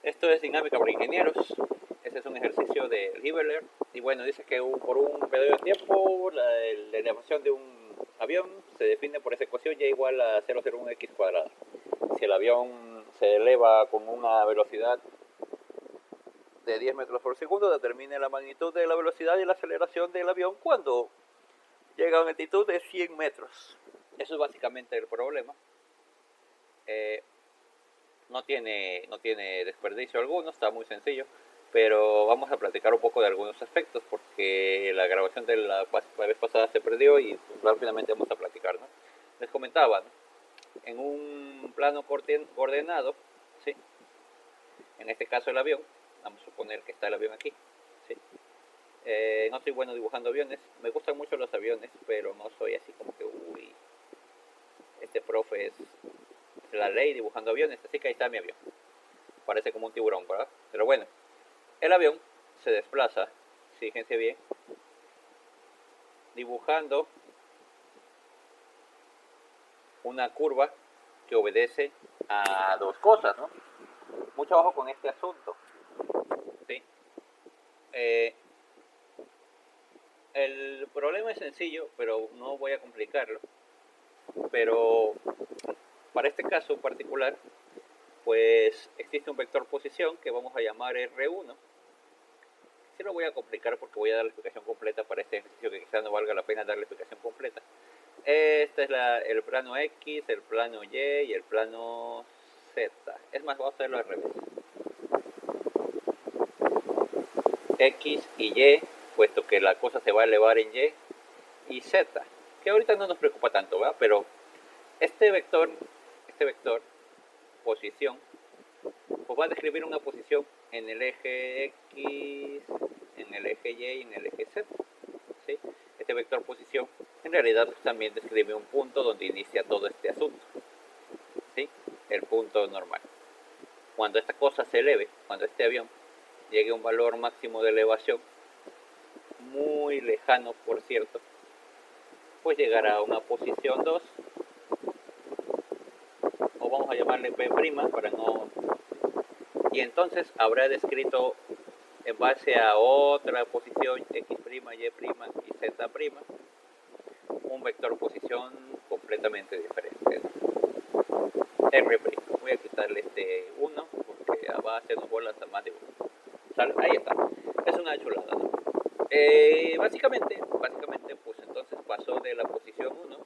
Esto es dinámica para ingenieros. Este es un ejercicio de Liebler. Y bueno, dice que por un periodo de tiempo la elevación de un avión se define por esa ecuación y igual a 0,01x cuadrado. Si el avión se eleva con una velocidad de 10 metros por segundo, determine la magnitud de la velocidad y la aceleración del avión cuando llega a una altitud de 100 metros. Eso es básicamente el problema. No tiene desperdicio alguno, está muy sencillo, pero vamos a platicar un poco de algunos aspectos porque la grabación de la vez pasada se perdió y pues, rápidamente vamos a platicar, ¿no? Les comentaba, ¿no? En un plano coordenado, ¿sí? En este caso el avión, vamos a suponer que está el avión aquí, ¿sí? No soy bueno dibujando aviones, me gustan mucho los aviones, pero no soy así como que, uy, este profe es la ley dibujando aviones, así que ahí está mi avión. Parece como un tiburón, ¿verdad? Pero bueno, el avión se desplaza, fíjense bien, dibujando una curva que obedece a dos cosas, ¿no? Mucho ojo con este asunto, ¿sí? Eh, el problema es sencillo, pero no voy a complicarlo. Pero para este caso particular, pues existe un vector posición que vamos a llamar R1. Sí lo voy a complicar porque voy a dar la explicación completa para este ejercicio que quizás no valga la pena dar la explicación completa. Este es el plano X, el plano Y y el plano Z. Es más, vamos a hacerlo al revés. X y Y, puesto que la cosa se va a elevar en Y, y Z, que ahorita no nos preocupa tanto, ¿verdad? Pero este vector, posición, pues va a describir una posición en el eje X, en el eje Y y en el eje Z. ¿Sí? Este vector posición en realidad también describe un punto donde inicia todo este asunto. ¿Sí? El punto normal. Cuando esta cosa se eleve, cuando este avión llegue a un valor máximo de elevación, muy lejano por cierto, pues llegará a una posición 2, o vamos a llamarle P' para no... Y entonces habrá descrito en base a otra posición X', Y' y Z', un vector posición completamente diferente. R'. Voy a quitarle este 1 porque va a hacernos bolas a más de 1. ¿Sale? Ahí está. Es una chulada, ¿no? Básicamente, pues entonces pasó de la posición 1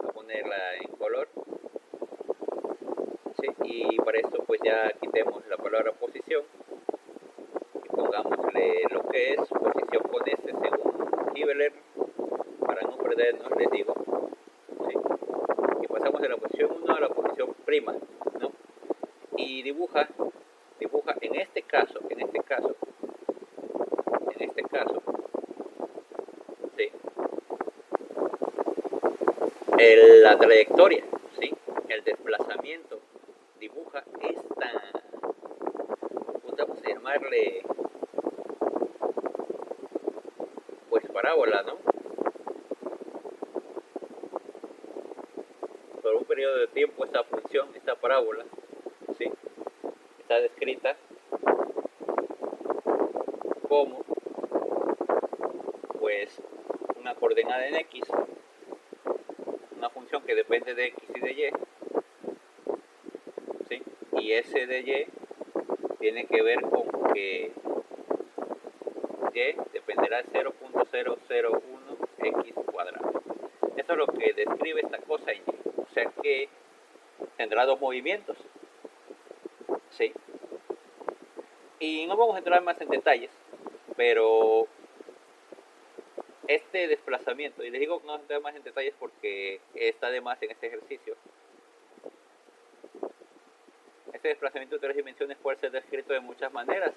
a ponerla en color. ¿Sí? Y para esto pues ya quitemos la palabra posición y pongámosle lo que es posición con S según Liebler, para no perdernos, les digo. ¿Sí? Y pasamos de la posición 1 a la posición prima, ¿no? Y dibuja en este caso, ¿sí? La trayectoria, ¿sí? El desplazamiento, dibuja esta, vamos a llamarle, pues parábola, ¿no? Por un periodo de tiempo esta función, esta parábola, ¿sí? Está descrita como, pues, una coordenada en X, una función que depende de X y de Y, ¿sí? Y ese de Y tiene que ver con que Y dependerá de 0.001x cuadrado. Eso es lo que describe esta cosa en Y. O sea que tendrá dos movimientos, ¿sí? Y no vamos a entrar más en detalles, pero este desplazamiento, y les digo que no vamos a entrar más en detalles porque está de más en este ejercicio, este desplazamiento de tres dimensiones puede ser descrito de muchas maneras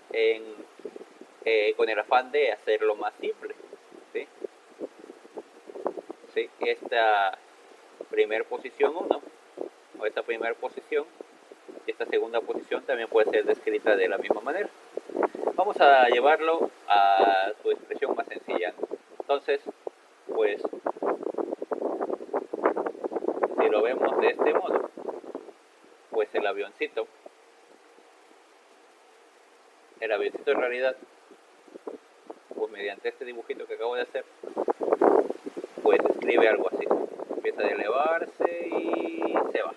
con el afán de hacerlo más simple, ¿sí? ¿Sí? Esta primera posición 1 o esta primera posición y esta segunda posición también puede ser descrita de la misma manera. Vamos a llevarlo a su expresión más sencilla. Entonces, pues, si lo vemos de este modo, pues el avioncito el avioncito en realidad, pues mediante este dibujito que acabo de hacer, pues escribe algo así. Empieza a elevarse y se va.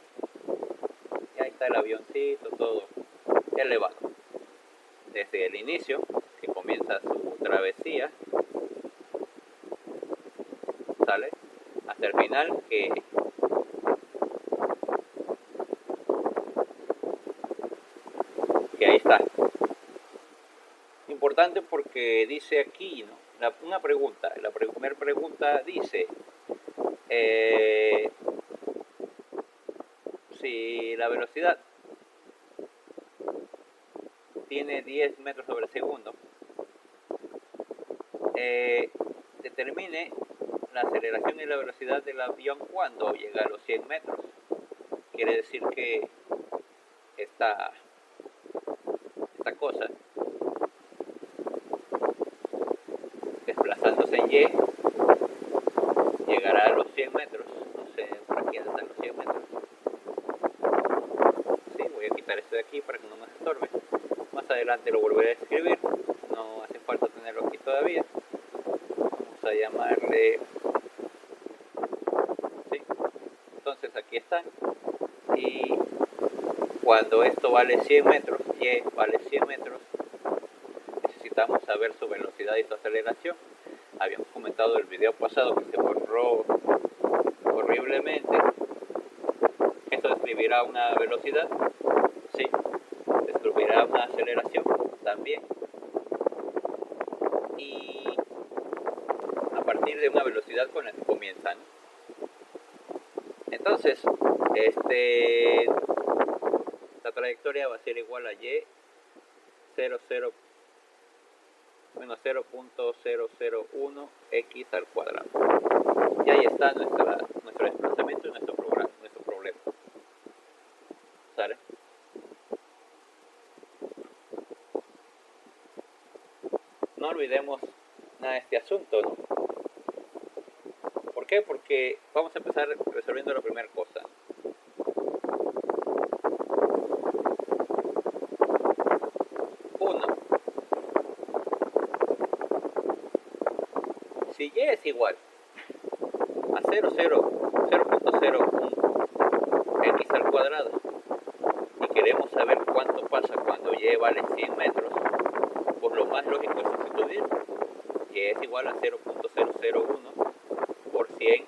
Y ahí está el avioncito, todo elevado. Desde el inicio, que comienza su travesía, ¿sale? Hasta el final, que ahí está. Importante porque dice aquí, ¿no? Una pregunta, la primera pregunta dice, si la velocidad tiene 10 metros sobre segundo, determine la aceleración y la velocidad del avión cuando llega a los 100 metros. Quiere decir que esta cosa, desplazándose en Y, llegará a los 100 metros. No sé por aquí hasta los 100 metros. Sí, voy a quitar esto de aquí para que no nos estorbe. Más adelante lo volveré a escribir. No hace falta tenerlo aquí todavía. Vamos a llamarle... ¿sí? Entonces aquí está. Y cuando esto vale 100 metros, Y vale 100 metros, necesitamos saber su velocidad y su aceleración. Habíamos comentado en el video pasado que se borró horriblemente. Esto describirá una velocidad, sí, describirá una aceleración también. Y a partir de una velocidad con la que comienzan. Entonces, la trayectoria va a ser igual a Y 0.001 x al cuadrado. Y ahí está nuestro desplazamiento y nuestro problema. ¿Sale? No olvidemos nada de este asunto, ¿no? ¿Por qué? Porque vamos a empezar resolviendo la primera cosa. Uno, si Y es igual a 0.01 x al cuadrado y queremos saber cuánto pasa cuando Y vale 100 metros, pues lo más lógico es sustituir. Y es igual a 0.001 por 100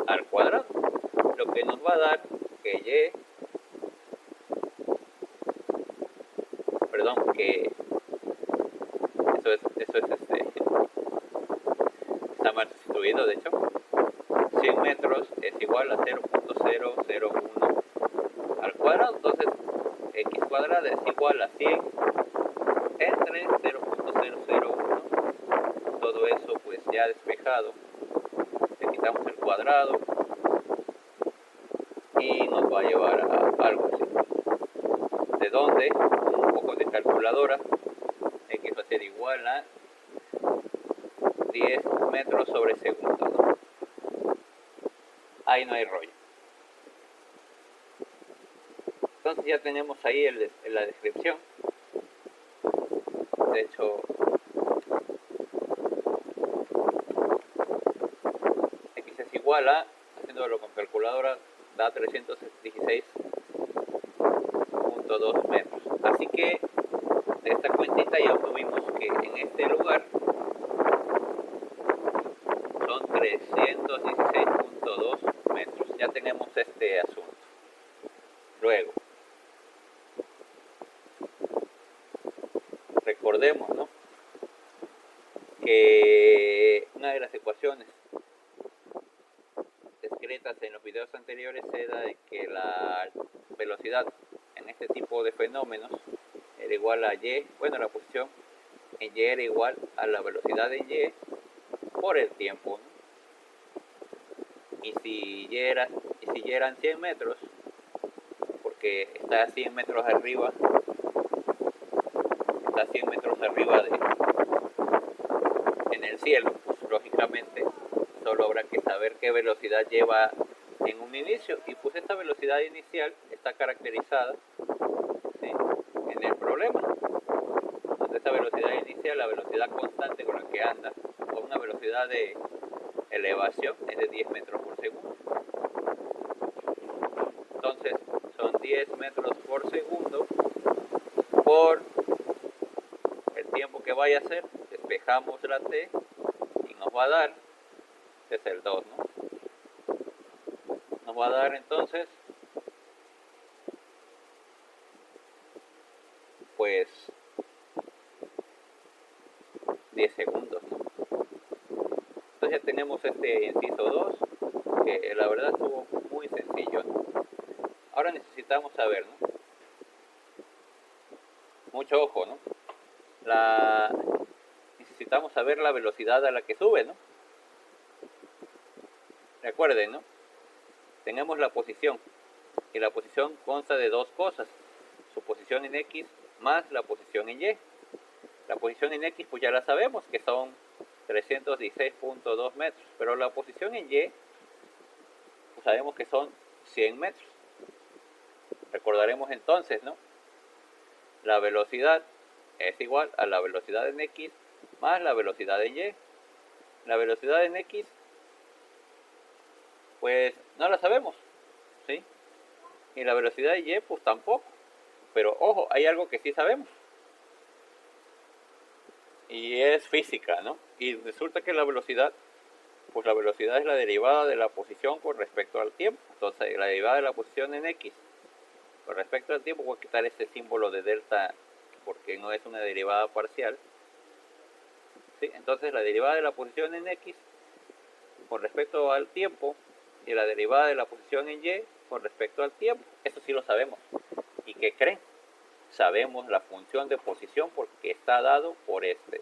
al cuadrado, lo que nos va a dar que que eso es está mal sustituido, de hecho. 100 metros es igual a 0.001 al cuadrado, entonces x cuadrado es igual a 100 entre 0.001. Todo eso pues ya despejado, le quitamos el cuadrado y nos va a llevar a algo así, de donde un poco de calculadora x va a ser igual a 10 metros sobre segundo, ¿no? Ahí no hay rollo. Entonces ya tenemos ahí en la descripción. De hecho, x es igual a, haciéndolo con calculadora, da 316.2 metros. Así que de esta cuentita ya obtuvimos que en este lugar son 316.2 metros. Ya tenemos este asunto. Luego, recordemos, ¿no?, que una de las ecuaciones descritas en los videos anteriores era de que la velocidad en este tipo de fenómenos era igual a Y, bueno, la posición en Y era igual a la velocidad en Y por el tiempo, ¿no? Y si Y eran 100 metros, porque está a 100 metros arriba, en el cielo, pues lógicamente solo habrá que saber qué velocidad lleva en un inicio, y pues esta velocidad inicial está caracterizada, ¿sí?, en el problema. esta velocidad inicial, la velocidad constante con la que anda, con una velocidad de elevación es de 10 metros por segundo. Entonces son 10 metros por segundo por el tiempo que vaya a ser. Despejamos la t y nos va a dar, este es el 2, ¿no? Nos va a dar entonces, pues, 10 segundos, ¿no? Entonces ya tenemos este inciso 2, que la verdad estuvo muy sencillo, ¿no? Ahora necesitamos saber, ¿no? Mucho ojo, ¿no? Necesitamos saber la velocidad a la que sube, ¿no? Recuerden, ¿no? Tenemos la posición, y la posición consta de dos cosas: su posición en X más la posición en Y. La posición en X pues ya la sabemos, que son 316.2 metros, pero la posición en Y pues sabemos que son 100 metros. Recordaremos entonces, ¿no? La velocidad es igual a la velocidad en X más la velocidad en Y. La velocidad en X pues no la sabemos, ¿sí? Y la velocidad de Y pues tampoco. Pero ojo, hay algo que sí sabemos, y es física, ¿no? Y resulta que la velocidad, pues la velocidad es la derivada de la posición con respecto al tiempo. Entonces la derivada de la posición en X con respecto al tiempo, voy a quitar este símbolo de delta porque no es una derivada parcial, ¿sí? Entonces la derivada de la posición en X con respecto al tiempo y la derivada de la posición en Y con respecto al tiempo. Eso sí lo sabemos. ¿Y qué creen? Sabemos la función de posición porque está dado por este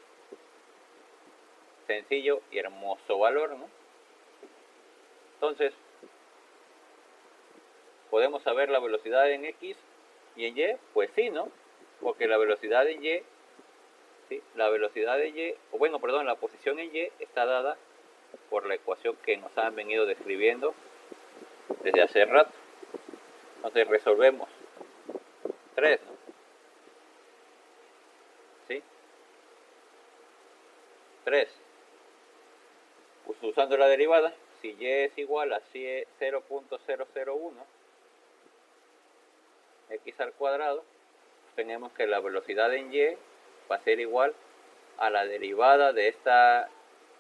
sencillo y hermoso valor, ¿no? Entonces, ¿podemos saber la velocidad en X y en Y? Pues sí, ¿no? Porque la velocidad en Y, ¿sí? La velocidad de Y, o bueno, perdón, la posición en Y está dada por la ecuación que nos han venido describiendo desde hace rato. Entonces resolvemos 3, ¿no? ¿Sí? 3. Pues usando la derivada, si Y es igual a 0.001 X al cuadrado, tenemos que la velocidad en Y va a ser igual a la derivada de esta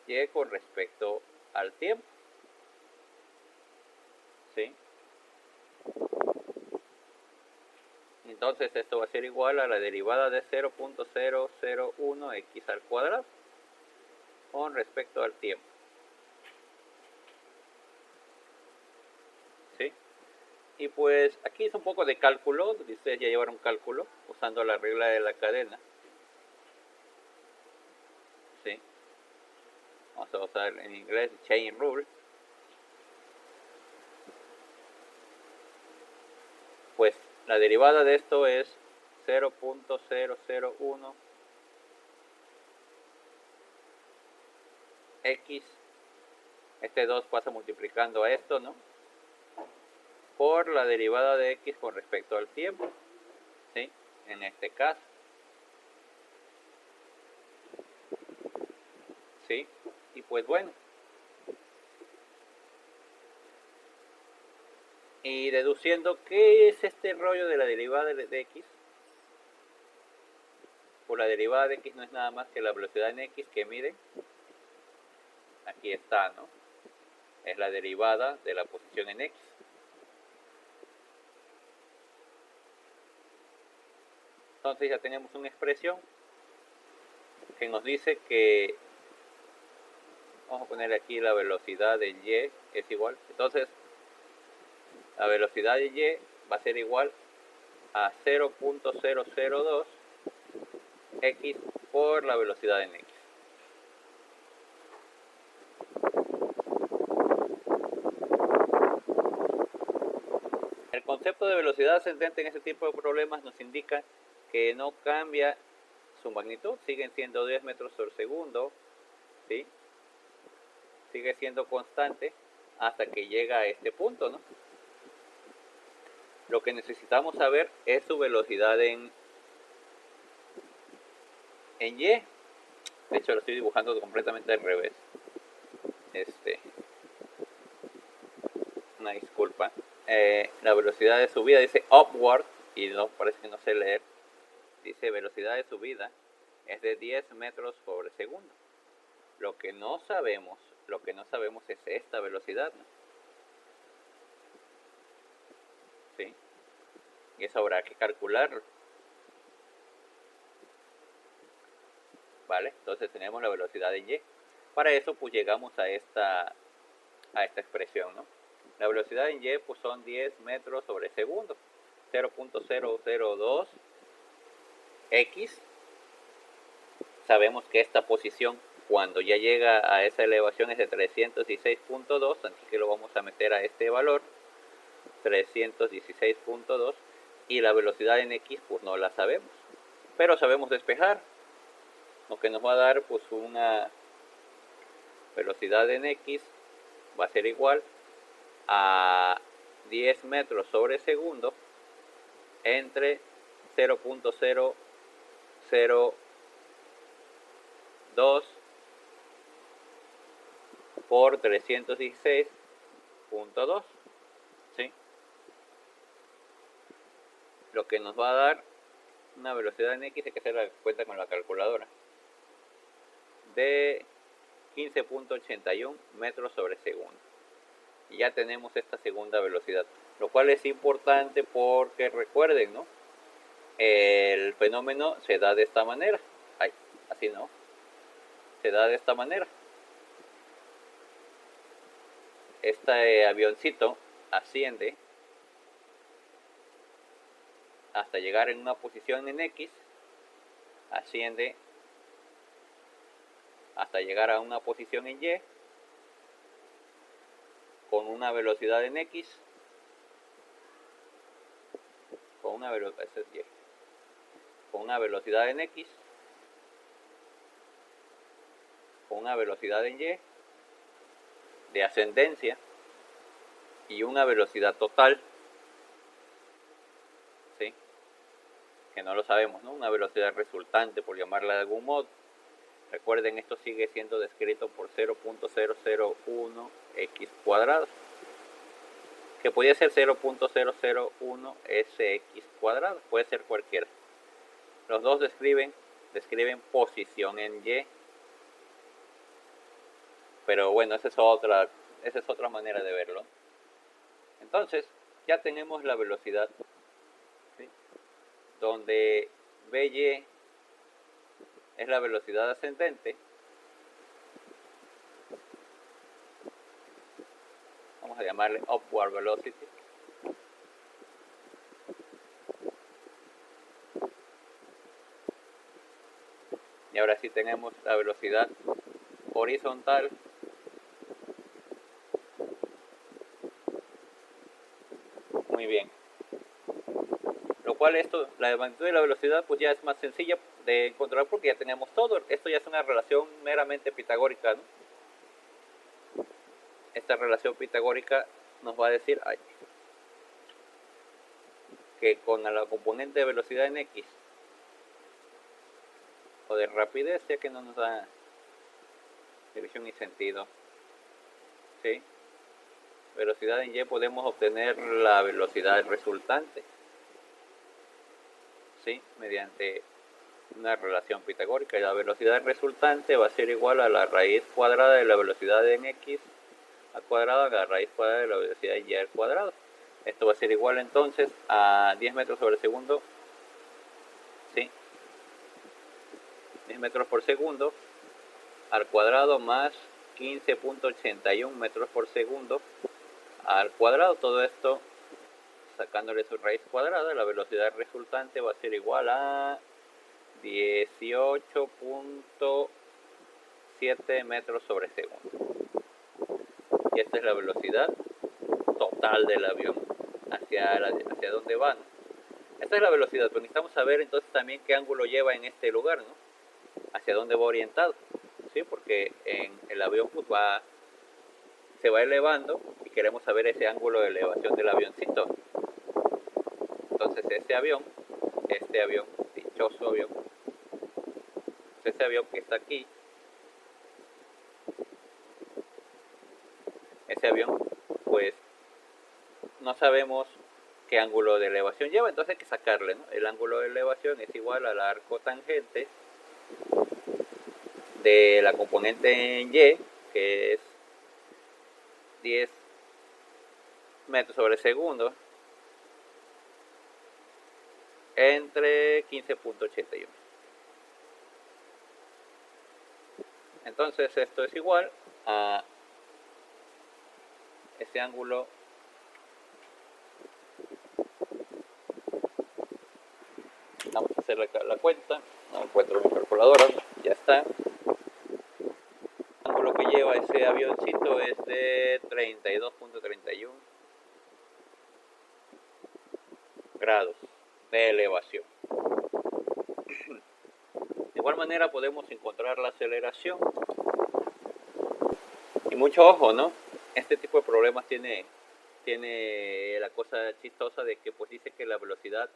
Y con respecto al tiempo, ¿sí? Entonces esto va a ser igual a la derivada de 0.001 X al cuadrado con respecto al tiempo, ¿sí? Y pues aquí es un poco de cálculo, ustedes ya llevaron cálculo usando la regla de la cadena, ¿sí? Vamos a usar en inglés chain rule. Pues la derivada de esto es 0.001 X, este 2 pasa multiplicando a esto, ¿no? Por la derivada de X con respecto al tiempo, ¿sí? En este caso, ¿sí? Y pues bueno, y deduciendo qué es este rollo de la derivada de X, pues la derivada de X no es nada más que la velocidad en X que mide, aquí está, ¿no? Es la derivada de la posición en X. Entonces ya tenemos una expresión que nos dice que, vamos a poner aquí la velocidad de Y es igual, entonces la velocidad de Y va a ser igual a 0.002 X por la velocidad en X. El concepto de velocidad ascendente en este tipo de problemas nos indica que no cambia su magnitud, siguen siendo 10 metros por segundo, ¿sí? Sigue siendo constante hasta que llega a este punto, ¿no? Lo que necesitamos saber es su velocidad en En Y, de hecho lo estoy dibujando completamente al revés. Una disculpa. La velocidad de subida dice upward y no parece que no sé leer. Dice velocidad de subida es de 10 metros por segundo. Lo que no sabemos es esta velocidad, ¿no? ¿Sí? Y eso habrá que calcularlo. ¿Vale? Entonces tenemos la velocidad en Y. Para eso pues llegamos a esta expresión, ¿no? La velocidad en Y pues son 10 metros sobre segundo. 0.002 x. Sabemos que esta posición cuando ya llega a esa elevación es de 316.2, así que lo vamos a meter a este valor, 316.2, y la velocidad en x pues no la sabemos, pero sabemos despejar, lo que nos va a dar pues una velocidad en x va a ser igual a 10 metros sobre segundo entre 0.002 por 316.2, ¿sí? Lo que nos va a dar una velocidad en x, hay que hacer la cuenta con la calculadora, de 15.81 metros sobre segundo. Y ya tenemos esta segunda velocidad, lo cual es importante porque recuerden, ¿no? El fenómeno se da de esta manera. Ay, así no. Se da de esta manera. Este avioncito asciende hasta llegar en una posición en X, asciende hasta llegar a una posición en Y, con una velocidad en X, con una velocidad, con una velocidad en X, con una velocidad en Y, de ascendencia, y una velocidad total, ¿sí? Que no lo sabemos, ¿no? Una velocidad resultante, por llamarla de algún modo. Recuerden, esto sigue siendo descrito por 0.001 x cuadrado, que podría ser 0.001 sx cuadrado, puede ser cualquiera. Los dos describen posición en Y, pero bueno, esa es otra manera de verlo. Entonces, ya tenemos la velocidad, ¿sí? Donde By es la velocidad ascendente. Vamos a llamarle upward velocity. Y ahora sí tenemos la velocidad horizontal, muy bien. Lo cual la magnitud de la velocidad pues ya es más sencilla de encontrar porque ya tenemos todo. Esto ya es una relación meramente pitagórica, ¿no? Esta relación pitagórica nos va a decir que con la componente de velocidad en X o de rapidez, ya que no nos da dirección y sentido, ¿sí? Velocidad en Y podemos obtener la velocidad resultante, ¿sí? Mediante una relación pitagórica, y la velocidad resultante va a ser igual a la raíz cuadrada de la velocidad en X al cuadrado a la raíz cuadrada de la velocidad en Y al cuadrado. Esto va a ser igual entonces a 10 metros sobre segundo, ¿sí? 10 metros por segundo al cuadrado más 15.81 metros por segundo al cuadrado. Todo esto sacándole su raíz cuadrada, la velocidad resultante va a ser igual a 18.7 metros sobre segundo. Y esta es la velocidad total del avión hacia dónde va, ¿no? Esta es la velocidad, pero necesitamos saber entonces también qué ángulo lleva en este lugar, ¿no? Hacia dónde va orientado, ¿sí? Porque en el avión pues se va elevando y queremos saber ese ángulo de elevación del avioncito. Entonces este avión, dichoso avión, pues ese avión que está aquí, ese avión, pues no sabemos qué ángulo de elevación lleva, entonces hay que sacarle, ¿no? El ángulo de elevación es igual al arco tangente de la componente en Y, que es 10 metros sobre segundo, entre 15.81. Entonces esto es igual a ese ángulo vamos a hacer la cuenta, no encuentro mi calculadora, ya está. El ángulo que lleva ese avioncito es de 32.31 grados de elevación. De igual manera podemos encontrar la aceleración. Y mucho ojo, ¿no? Este tipo de problemas tiene la cosa chistosa de que pues dice que la velocidad,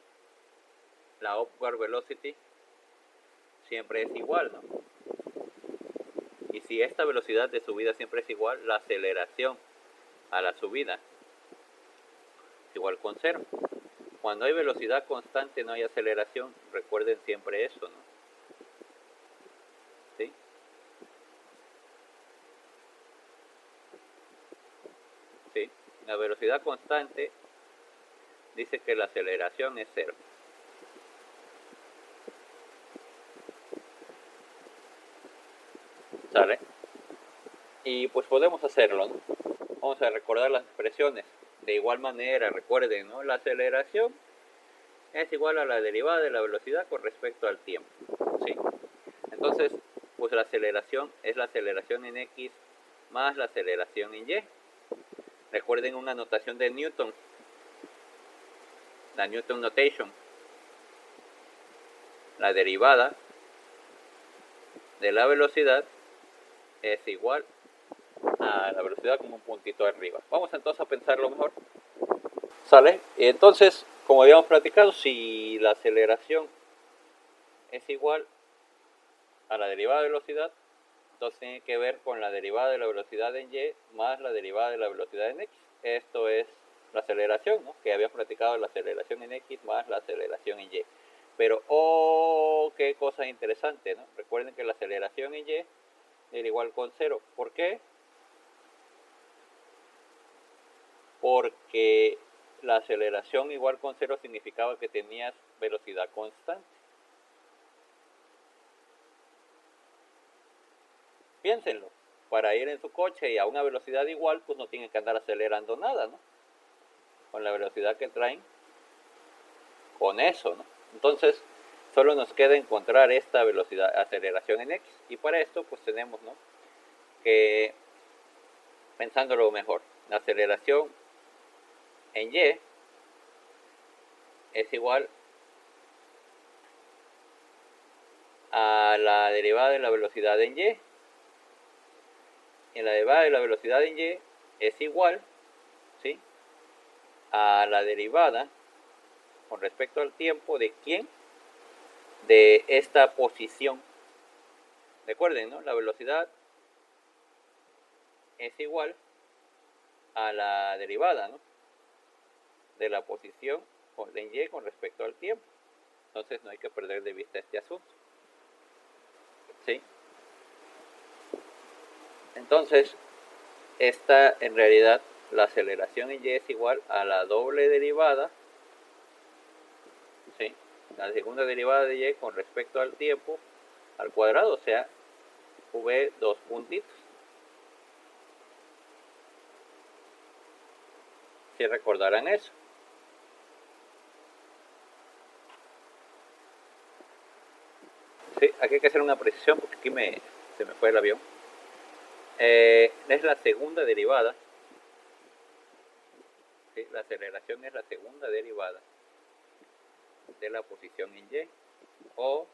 la upward velocity, siempre es igual, ¿no? Y si esta velocidad de subida siempre es igual, la aceleración a la subida es igual con cero. Cuando hay velocidad constante no hay aceleración, recuerden siempre eso, ¿no? ¿Sí? ¿Sí? La velocidad constante dice que la aceleración es cero. ¿Sale? Y pues podemos hacerlo, ¿no? Vamos a recordar las expresiones. De igual manera, recuerden, ¿no? La aceleración es igual a la derivada de la velocidad con respecto al tiempo, ¿sí? Entonces, pues la aceleración es la aceleración en X más la aceleración en Y. Recuerden una notación de Newton, la Newton notation. La derivada de la velocidad es igual a la velocidad como un puntito arriba. Vamos entonces a pensarlo mejor. ¿Sale? Y entonces, como habíamos platicado, si la aceleración es igual a la derivada de velocidad, entonces tiene que ver con la derivada de la velocidad en Y más la derivada de la velocidad en X. Esto es la aceleración, ¿no? Que habíamos platicado, la aceleración en X más la aceleración en Y. Pero, qué cosa interesante, ¿no? Recuerden que la aceleración en Y era igual con cero. ¿Por qué? Porque la aceleración igual con cero significaba que tenías velocidad constante. Piénsenlo, para ir en su coche y a una velocidad igual, pues no tienen que andar acelerando nada, ¿no? Con la velocidad que traen, con eso, ¿no? Entonces, solo nos queda encontrar esta velocidad, aceleración en X, y para esto, pues tenemos, ¿no? Que, pensándolo mejor, la aceleración en Y es igual a la derivada de la velocidad en Y. Y la derivada de la velocidad en Y es igual, ¿sí? A la derivada con respecto al tiempo de ¿quién? De esta posición. Recuerden, ¿no? La velocidad es igual a la derivada, ¿no? De la posición en Y con respecto al tiempo. Entonces no hay que perder de vista este asunto. ¿Sí? Entonces, esta en realidad, la aceleración en Y es igual a la doble derivada, ¿sí? La segunda derivada de Y con respecto al tiempo al cuadrado, o sea, V dos puntitos. Si recordarán eso. Sí, aquí hay que hacer una precisión porque aquí se me fue el avión. Es la segunda derivada. ¿Sí? La aceleración es la segunda derivada de la posición en Y. O,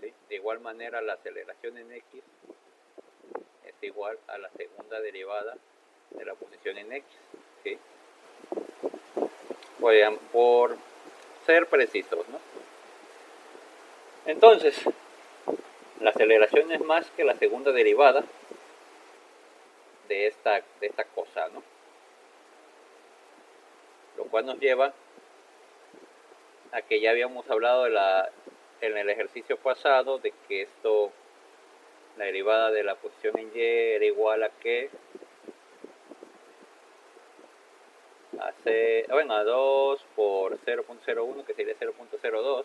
¿sí? De igual manera, la aceleración en X es igual a la segunda derivada de la posición en X. ¿Sí? Por ser precisos, ¿no? Entonces, la aceleración es más que la segunda derivada de esta cosa, ¿no? Lo cual nos lleva a que ya habíamos hablado en el ejercicio pasado de que la derivada de la posición en y era igual a que a 2 por 0.01, que sería 0.02,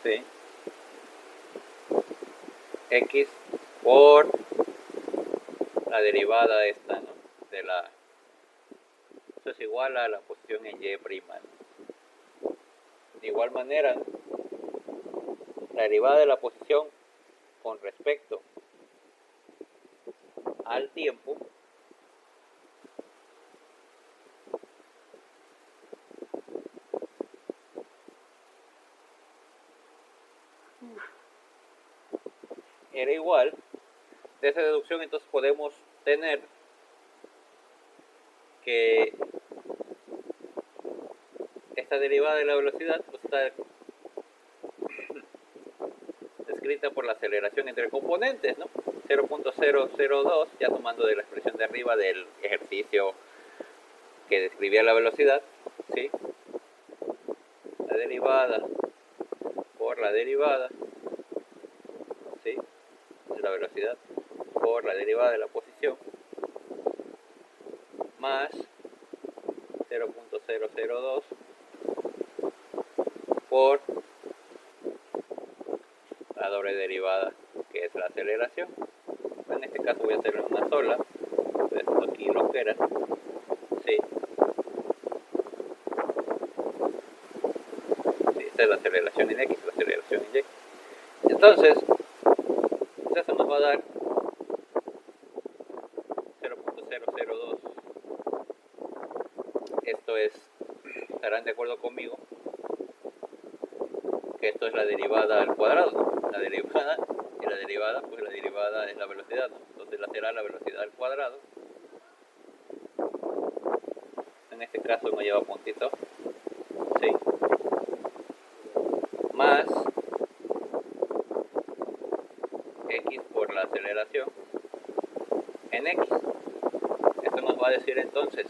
¿sí? X por la derivada esta, ¿no? Eso es igual a la posición en y prima, ¿no? De igual manera, la derivada de la posición con respecto al tiempo era igual. De esa deducción entonces podemos tener que esta derivada de la velocidad pues, está descrita por la aceleración entre componentes, ¿no? 0.002, ya tomando de la expresión de arriba del ejercicio que describía la velocidad, ¿sí? La derivada por la derivada, ¿sí? De la velocidad por la derivada de la posición, más 0.002 por la doble derivada, que es la aceleración. En este caso voy a hacerlo en una sola, esto aquí lo que era, sí. Sí, esta es la aceleración en X, la aceleración en Y. Entonces, eso nos va a dar 0.002. Esto es, estarán de acuerdo conmigo, que esto es la derivada al cuadrado, ¿no? La derivada y la derivada, pues la derivada es la velocidad, ¿no? Entonces la será la velocidad al cuadrado. En este caso no lleva puntito, ¿sí? Más X por la aceleración en X. Esto nos va a decir entonces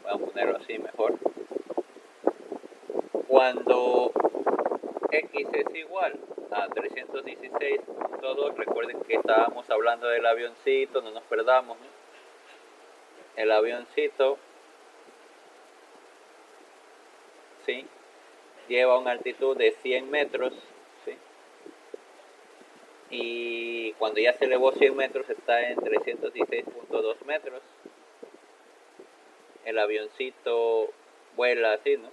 voy a ponerlo así mejor. Cuando X es igual a 316.2, recuerden que estábamos hablando del avioncito, no nos perdamos, ¿no? El avioncito, ¿sí? Lleva una altitud de 100 metros, ¿sí? Y cuando ya se elevó 100 metros está en 316.2 metros. El avioncito vuela así, ¿no?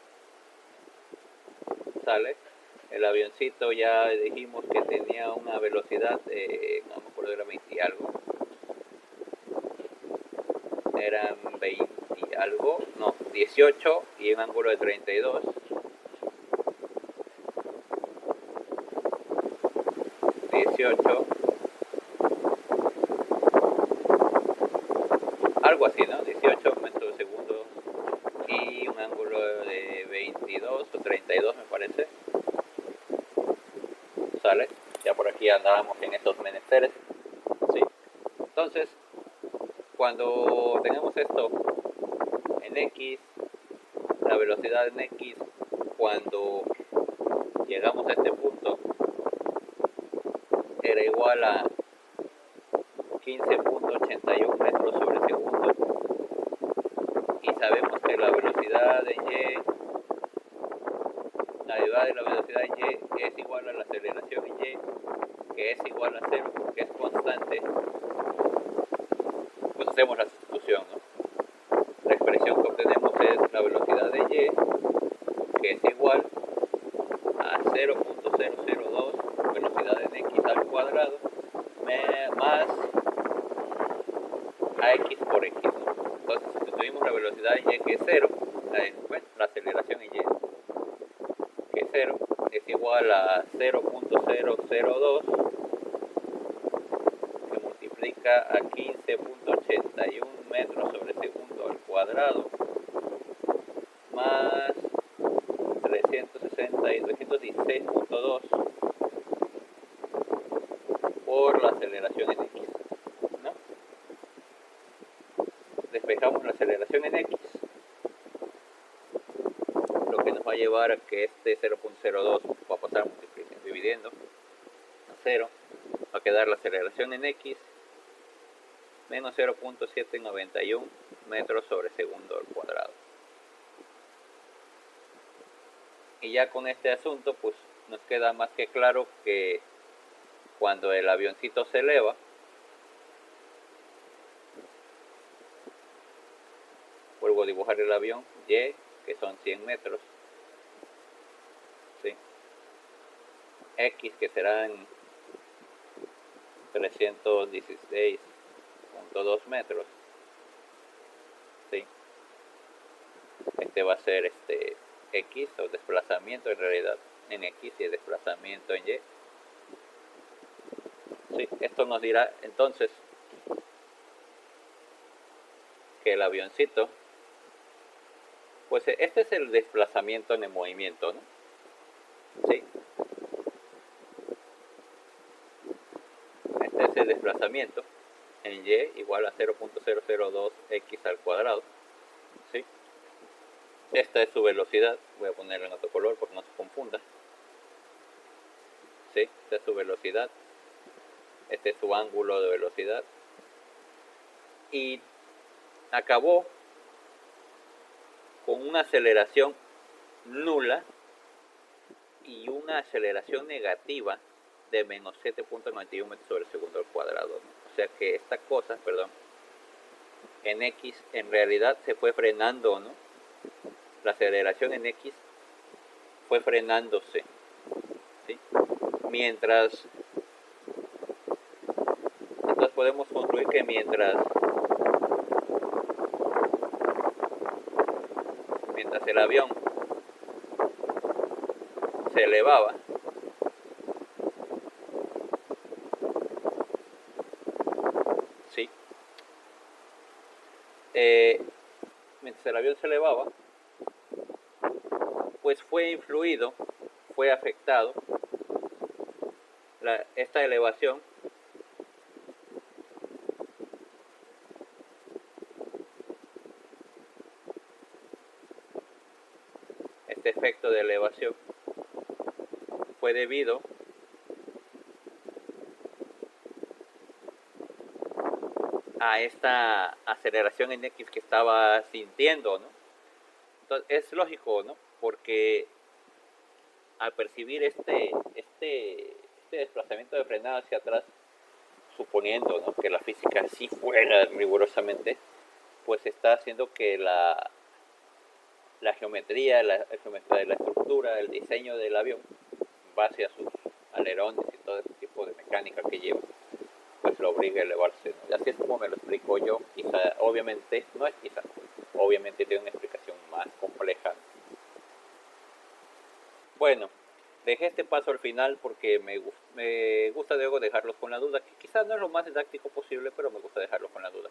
Sale. El avioncito ya dijimos que tenía una velocidad, no me acuerdo, era 20 y algo. Eran 20 y algo, no, 18 y un ángulo de 32. 18, algo así, ¿no? 18 metros de segundo y un ángulo de 22 o 32 me parece. Sale, ya por aquí andábamos en estos menesteres, ¿sí? Entonces, cuando tengamos esto en X, la velocidad en X, cuando llegamos a este punto, era igual a 15.81 metros sobre segundo. Y sabemos que la velocidad en Y, la derivada de la velocidad en Y es igual a la aceleración en Y, que es igual a 0 porque es constante. Pues hacemos la sustitución, ¿no? La expresión que obtenemos es la velocidad de Y, que es igual a 0.002 velocidad en X al cuadrado más AX por X, ¿no? Entonces sustituimos la velocidad en Y, que es 0, la aceleración en Y, que es 0, es igual igual a 0.002 que multiplica a 15.81 metros sobre segundo al cuadrado más 316.2 por la aceleración en x, ¿no? Despejamos la aceleración en x, lo que nos va a llevar a que este 0.02 va a pasar multiplicando, dividiendo a 0, va a quedar la aceleración en x menos 0.791 metros sobre segundo al cuadrado. Y ya con este asunto pues nos queda más que claro que cuando el avioncito se eleva, vuelvo a dibujar el avión Y, que son 100 metros, ¿sí? X, que serán 316.2 metros, ¿sí? Este va a ser X, o desplazamiento en realidad en X, y el desplazamiento en Y. Sí, esto nos dirá entonces que el avioncito, pues este es el desplazamiento en el movimiento, ¿no? Sí. Este es el desplazamiento en Y igual a 0.002x al cuadrado, ¿sí? Esta es su velocidad, voy a ponerlo en otro color porque no se confunda, ¿sí? Esta es su velocidad, este es su ángulo de velocidad, y acabó con una aceleración nula y una aceleración negativa de menos 7.91 metros sobre segundo al cuadrado, ¿no? O sea que esta cosa, perdón, en X en realidad se fue frenando, ¿no? La aceleración en X fue frenándose, ¿sí? Mientras, entonces podemos concluir que mientras el avión se elevaba, ¿sí? Mientras el avión se elevaba, pues fue influido, fue afectado esta elevación este efecto de elevación fue debido a esta aceleración en X que estaba sintiendo, ¿no? Entonces es lógico, ¿no? Porque al percibir este desplazamiento de frenada hacia atrás, suponiendo, ¿no?, que la física sí fuera rigurosamente, pues está haciendo que la geometría, la geometría de la estructura, el diseño del avión, en base a sus alerones y todo ese tipo de mecánica que lleva, pues lo obliga a elevarse, ¿no? Y así es como me lo explico yo. Quizá, obviamente, no es quizá, obviamente tiene una explicación más compleja. Bueno, dejé este paso al final porque me gusta luego dejarlos con la duda, que quizás no es lo más didáctico posible, pero me gusta dejarlos con la duda.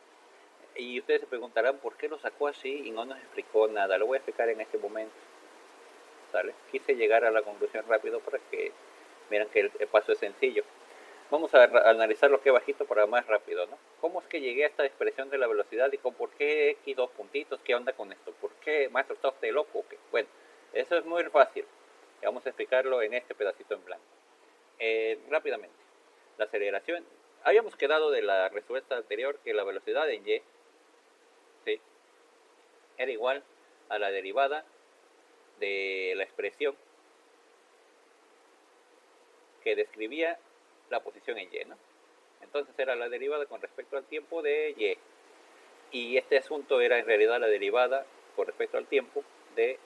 Y ustedes se preguntarán por qué lo sacó así y no nos explicó nada. Lo voy a explicar en este momento, ¿sale? Quise llegar a la conclusión rápido para que miren que el paso es sencillo. Vamos a analizar lo que bajito para más rápido, ¿no? ¿Cómo es que llegué a esta expresión de la velocidad y con por qué X dos puntitos? ¿Qué onda con esto? ¿Por qué, maestro, está usted loco? ¿Qué? Bueno, eso es muy fácil. Vamos a explicarlo en este pedacito en blanco. Rápidamente, la aceleración. Habíamos quedado de la respuesta anterior que la velocidad en Y, ¿sí?, era igual a la derivada de la expresión que describía la posición en Y, ¿no? Entonces era la derivada con respecto al tiempo de Y. Y este asunto era en realidad la derivada con respecto al tiempo de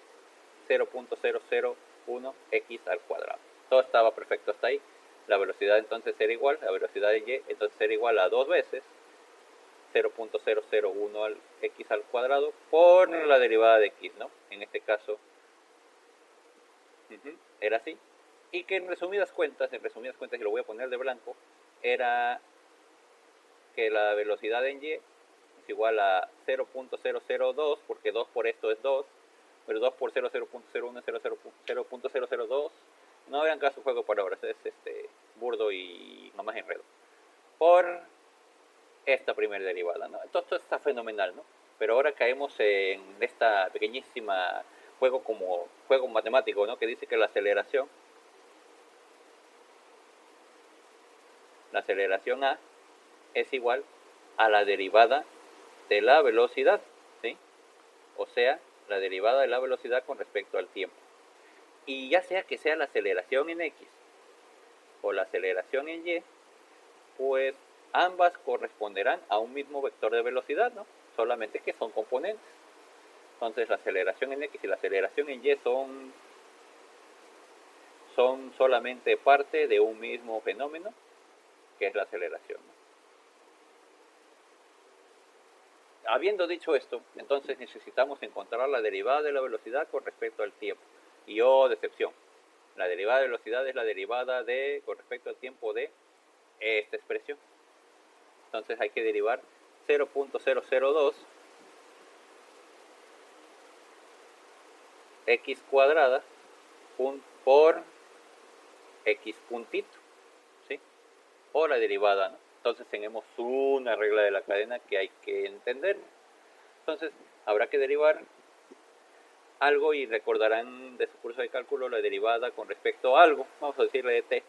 0.001x al cuadrado. Todo estaba perfecto hasta ahí. La velocidad entonces era igual, la velocidad de Y entonces era igual a 2 veces 0.001x al cuadrado por la derivada de x, ¿no? En este caso era así. y que en resumidas cuentas, y lo voy a poner de blanco, era que la velocidad en y es igual a 0.002, porque 2 por esto es 2, pero 2 por 0.01 es 0.002. No hagan caso juego de palabras, es burdo y nomás enredo. Por esta primera derivada, ¿no? Entonces esto está fenomenal, ¿no? Pero ahora caemos en esta pequeñísima juego matemático, ¿no? Que dice que la aceleración A es igual a la derivada de la velocidad, ¿sí? O sea, la derivada de la velocidad con respecto al tiempo. Y ya sea que sea la aceleración en X o la aceleración en Y, pues ambas corresponderán a un mismo vector de velocidad, ¿no? Solamente que son componentes. Entonces la aceleración en X y la aceleración en Y son solamente parte de un mismo fenómeno, que es la aceleración, ¿no? Habiendo dicho esto, entonces necesitamos encontrar la derivada de la velocidad con respecto al tiempo. Y oh, decepción, la derivada de velocidad es la derivada con respecto al tiempo de esta expresión. Entonces hay que derivar 0.002 x cuadrada por x puntito, ¿sí? O la derivada, ¿no? Entonces tenemos una regla de la cadena que hay que entender. Entonces habrá que derivar algo y recordarán de su curso de cálculo la derivada con respecto a algo, vamos a decirle de t,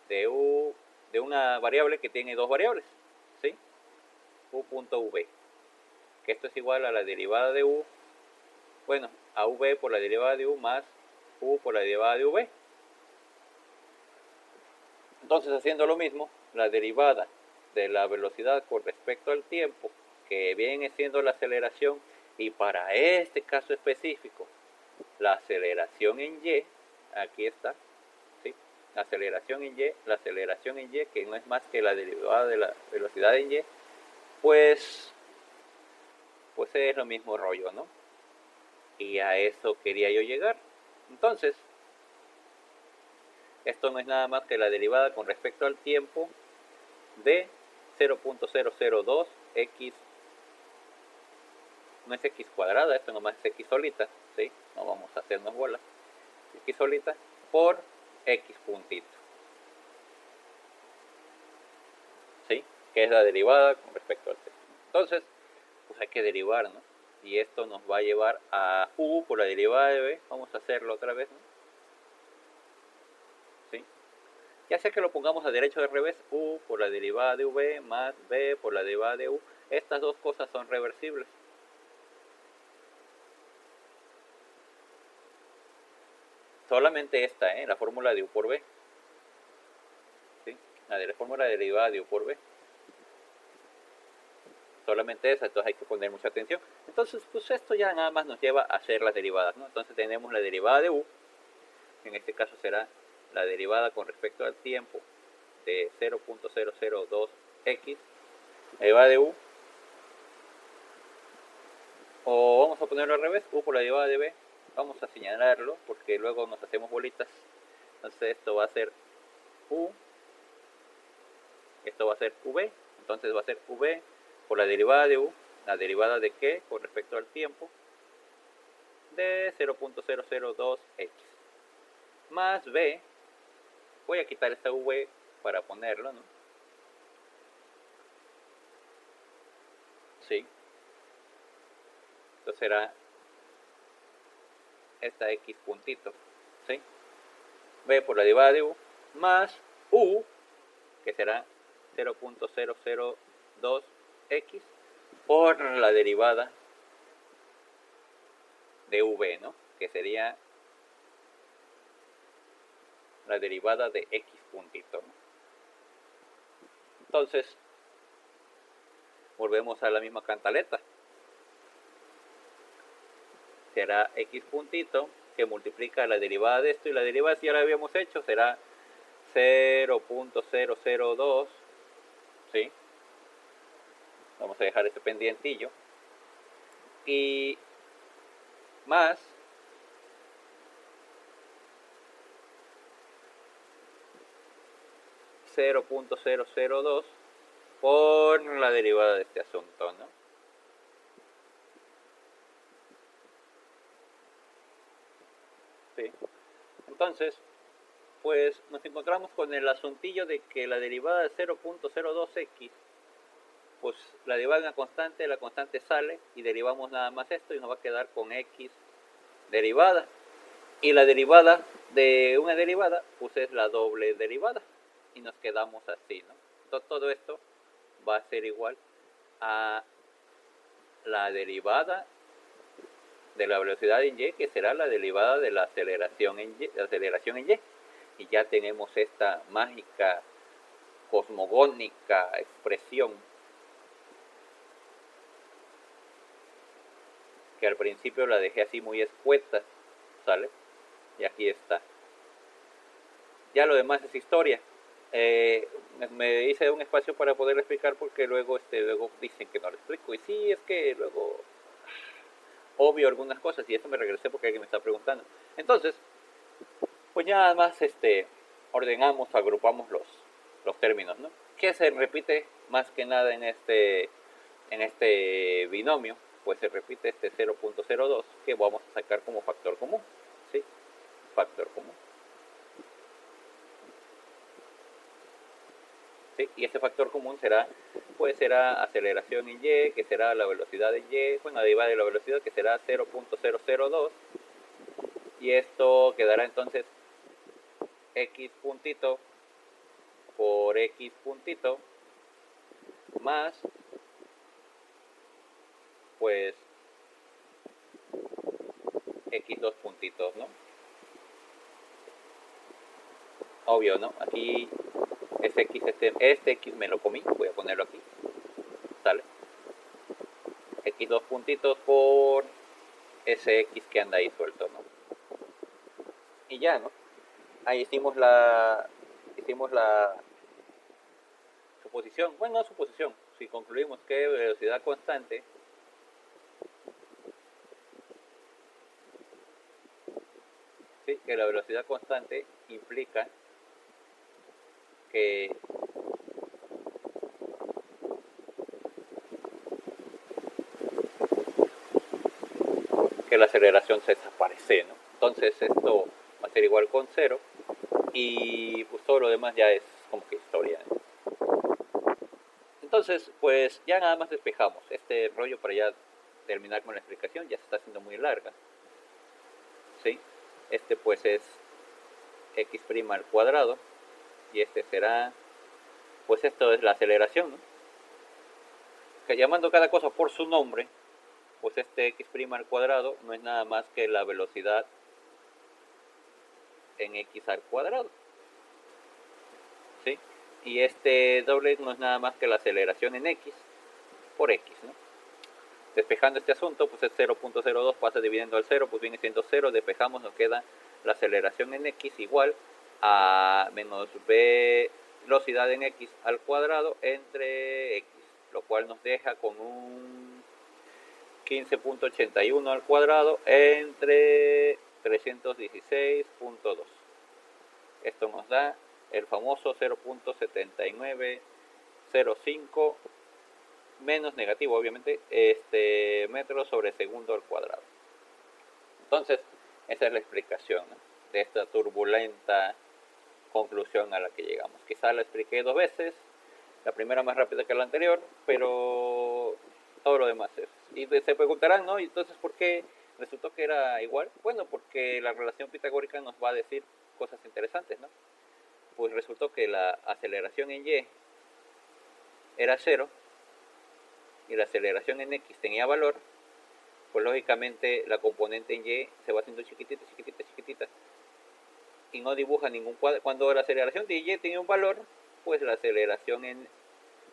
de una variable que tiene dos variables, ¿sí? u.v, que esto es igual a la derivada de u, bueno, a v por la derivada de u más u por la derivada de v. Entonces, haciendo lo mismo, la derivada de la velocidad con respecto al tiempo, que viene siendo la aceleración, y para este caso específico, la aceleración en y, aquí está, ¿sí? La aceleración en y, que no es más que la derivada de la velocidad en y, pues es lo mismo rollo, ¿no? Y a eso quería yo llegar. Entonces, esto no es nada más que la derivada con respecto al tiempo de 0.002 x, no es x cuadrada, esto nomás es x solita, ¿sí? No vamos a hacernos bolas. X solita por x puntito, ¿sí? Que es la derivada con respecto al tiempo. Entonces, pues hay que derivar, ¿no? Y esto nos va a llevar a u por la derivada de v. Vamos a hacerlo otra vez, ¿no? ¿Sí? Ya sea que lo pongamos a derecha o de revés, u por la derivada de v más v por la derivada de u. Estas dos cosas son reversibles. Solamente esta, la fórmula de u por v, ¿sí? La fórmula de derivada de u por v. Solamente esa, entonces hay que poner mucha atención. Entonces, pues esto ya nada más nos lleva a hacer las derivadas, ¿no? Entonces tenemos la derivada de u, en este caso será la derivada con respecto al tiempo de 0.002x, la derivada de u, o vamos a ponerlo al revés, u por la derivada de v, vamos a señalarlo porque luego nos hacemos bolitas. Entonces esto va a ser u, esto va a ser v, entonces va a ser v por la derivada de u, la derivada de qué con respecto al tiempo, de 0.002x, más v, voy a quitar esta v para ponerlo, ¿no? Sí. Entonces será esta x puntito, ¿sí? V por la derivada de u, más u, que será 0.002x, por la derivada de v, ¿no? Que sería la derivada de x puntito, ¿no? Entonces, volvemos a la misma cantaleta. Será x puntito que multiplica la derivada de esto, y la derivada, si ya la habíamos hecho, será 0.002, ¿sí? Vamos a dejar este pendientillo. Y más 0.002 por la derivada de este asunto, ¿no? Sí. Entonces, pues nos encontramos con el asuntillo de que la derivada de 0.02x, pues la derivada de una constante, la constante sale y derivamos nada más esto y nos va a quedar con x derivada. Y la derivada de una derivada, pues es la doble derivada. Y nos quedamos así, ¿no? Entonces todo esto va a ser igual a la derivada de la velocidad en y, que será la derivada de la aceleración en y. Y ya tenemos esta mágica, cosmogónica expresión que al principio la dejé así muy escueta, ¿sale? Y aquí está. Ya lo demás es historia. Me hice un espacio para poder explicar porque luego dicen que no lo explico. Y sí, es que luego obvio algunas cosas y eso me regresé porque alguien me está preguntando. Entonces, pues ya nada más ordenamos, agrupamos los términos, ¿no? ¿Qué se repite más que nada en este binomio? Pues se repite este 0.02 que vamos a sacar como factor común, ¿sí? Factor común. ¿Sí? Y ese factor común será aceleración en y, que será la velocidad en y, bueno, derivada de la velocidad, que será 0.002, y esto quedará entonces x puntito por x puntito más, pues, x2 puntitos, ¿no? Obvio, ¿no? Aquí este x me lo comí, voy a ponerlo aquí, ¿sale? x2 puntitos por ese x que anda ahí suelto, ¿no? Y ya, ¿no? Ahí hicimos la suposición, bueno, no suposición, si concluimos que velocidad constante ¿sí? Que la velocidad constante implica que la aceleración se desaparece, ¿no? Entonces esto va a ser igual con 0 y pues todo lo demás ya es como que historia, ¿no? Entonces, pues ya nada más despejamos este rollo para ya terminar con la explicación, ya se está haciendo muy larga, ¿sí? Este pues es x' al cuadrado y este será, pues esto es la aceleración, ¿no? Que llamando cada cosa por su nombre, pues este x' al cuadrado no es nada más que la velocidad en x al cuadrado, ¿sí? Y este doble no es nada más que la aceleración en x por x, ¿no? Despejando este asunto, pues es 0.02 pasa dividiendo al 0, pues viene siendo 0, despejamos, nos queda la aceleración en x igual a menos velocidad en x al cuadrado entre x, lo cual nos deja con un 15.81 al cuadrado entre 316.2. Esto nos da el famoso 0.7905 menos negativo, obviamente, metros sobre segundo al cuadrado. Entonces, esa es la explicación, ¿no? De esta turbulenta conclusión a la que llegamos. Quizá la expliqué 2 veces, la primera más rápida que la anterior, pero todo lo demás es. Y se preguntarán, ¿no? ¿Y entonces por qué resultó que era igual? Bueno, porque la relación pitagórica nos va a decir cosas interesantes, ¿no? Pues resultó que la aceleración en y era 0 y la aceleración en x tenía valor, pues lógicamente la componente en y se va haciendo chiquitita, chiquitita, chiquitita y no dibuja ningún cuadro. Cuando la aceleración de y tiene un valor, pues la aceleración en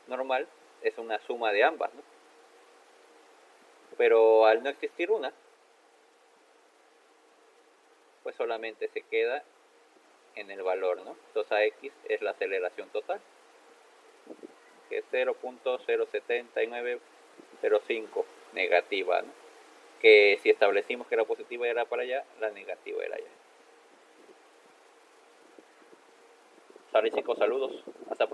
normal es una suma de ambas, ¿no? Pero al no existir una, pues solamente se queda en el valor, ¿no? Entonces a x es la aceleración total, que es 0.07905 negativa, ¿no? Que si establecimos que la positiva era para allá, la negativa era allá. Sale chicos, saludos. Hasta pronto.